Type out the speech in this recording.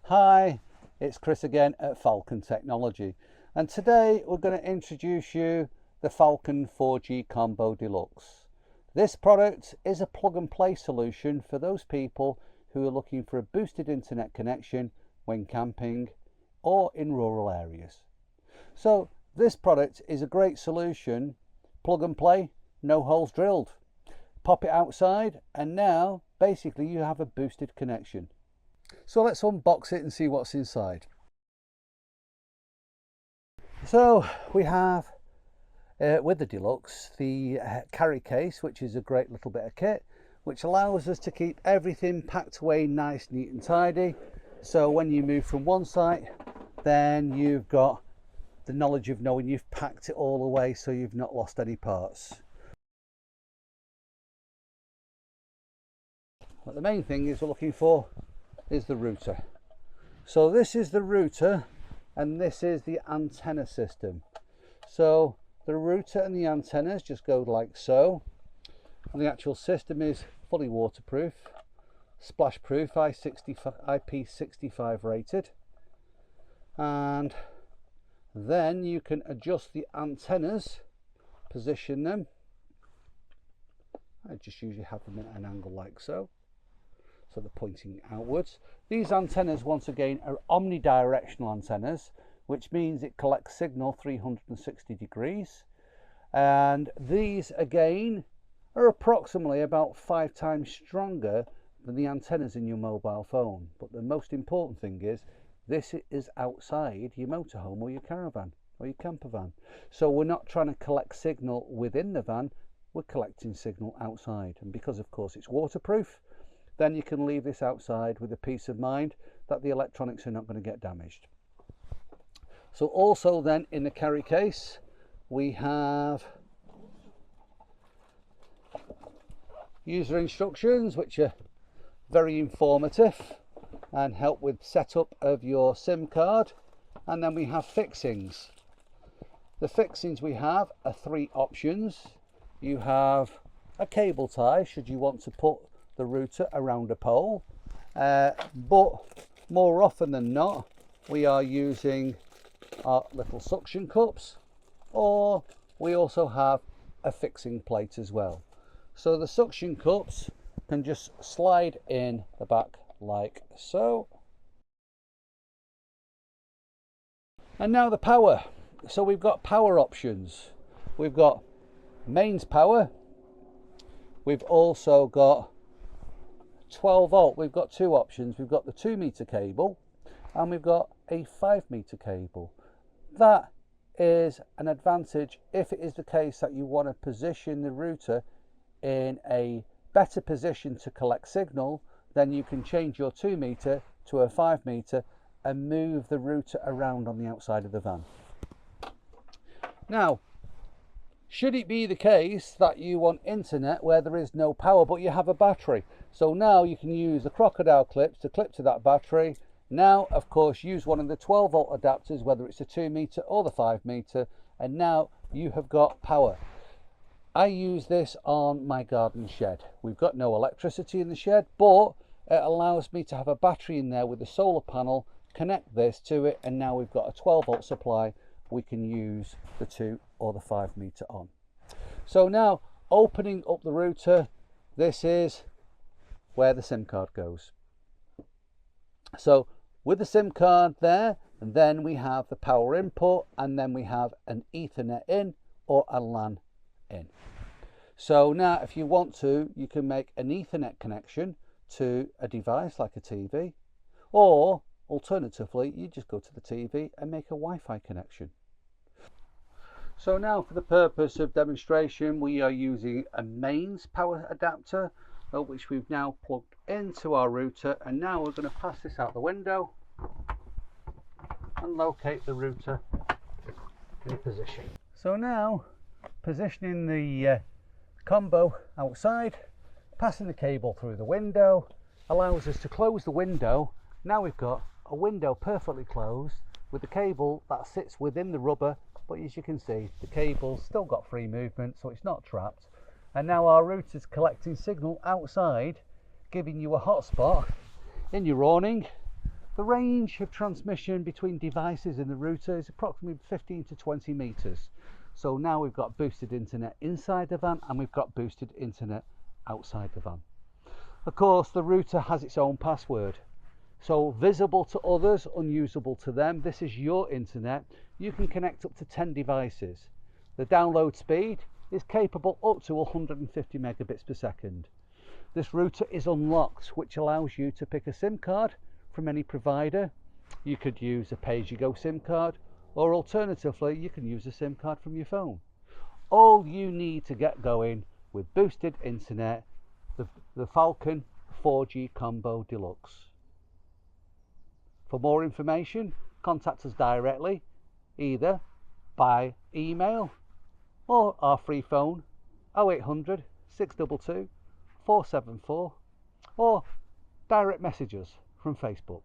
Hi, it's Chris again at Falcon Technology, and today we're going to introduce you the Falcon 4G Combo Deluxe. This product is a plug and play solution for those people who are looking for a boosted internet connection when camping or in rural areas. So this product is a great solution, plug and play, no holes drilled. Pop it outside and now basically you have a boosted connection. So let's unbox it and see what's inside. So we have with the Deluxe the carry case, which is a great little bit of kit which allows us to keep everything packed away nice, neat and tidy. So when you move from one site, then you've got the knowledge of knowing you've packed it all away so you've not lost any parts. But the main thing is we're looking for is the router. So this is the router and this is the antenna system. So the router and the antennas just go like so, and the actual system is fully waterproof, splash proof, IP65 rated, and then you can adjust the antennas, position them. I just usually have them at an angle like so. So they're pointing outwards. These antennas once again are omnidirectional antennas, which means it collects signal 360 degrees, and these again are approximately about 5 times stronger than the antennas in your mobile phone. But the most important thing is this is outside your motorhome or your caravan or your camper van, so we're not trying to collect signal within the van, we're collecting signal outside. And because of course it's waterproof, then you can leave this outside with a peace of mind that the electronics are not going to get damaged. So also then in the carry case we have user instructions which are very informative and help with setup of your SIM card, and then we have fixings. The fixings we have are 3 options. You have a cable tie should you want to put the router around a pole, but more often than not we are using our little suction cups, or we also have a fixing plate as well. So the suction cups can just slide in the back like so. And now the power. So we've got power options. We've got mains power, we've also got 12 volt. We've got 2 options. We've got the 2 meter cable and we've got a 5 meter cable. That is an advantage if it is the case that you want to position the router in a better position to collect signal. Then you can change your 2 meter to a 5 meter and move the router around on the outside of the van. Now, should it be the case that you want internet where there is no power but you have a battery, so now you can use the crocodile clips to clip to that battery. Now of course use one of the 12 volt adapters, whether it's a 2 meter or the 5 meter, and now you have got power. I use this on my garden shed. We've got no electricity in the shed, but it allows me to have a battery in there with a solar panel, connect this to it, and now we've got a 12 volt supply. We can use the 2 or the 5 meter on. So now opening up the router, this is where the SIM card goes. So with the SIM card there, and then we have the power input, and then we have an Ethernet in or a LAN in. So now if you want to, you can make an Ethernet connection to a device like a TV, or alternatively you just go to the TV and make a Wi-Fi connection. So now for the purpose of demonstration we are using a mains power adapter, which we've now plugged into our router, and now we're going to pass this out the window and locate the router in position. So now positioning the combo outside, passing the cable through the window allows us to close the window. Now we've got a window perfectly closed with the cable that sits within the rubber, but as you can see the cable's still got free movement, so it's not trapped. And now our router's collecting signal outside, giving you a hotspot in your awning The range of transmission between devices in the router is approximately 15 to 20 meters. So now we've got boosted internet inside the van and we've got boosted internet outside the van. Of course, the router has its own password. So visible to others, unusable to them. This is your internet. You can connect up to 10 devices. The download speed is capable up to 150 megabits per second. This router is unlocked, which allows you to pick a SIM card from any provider. You could use a pay-as-you-go SIM card, or alternatively you can use a SIM card from your phone. All you need to get going with boosted internet, the Falcon 4G Combo Deluxe. For more information, contact us directly, either by email or our free phone 0800 622 474, or direct messages from Facebook.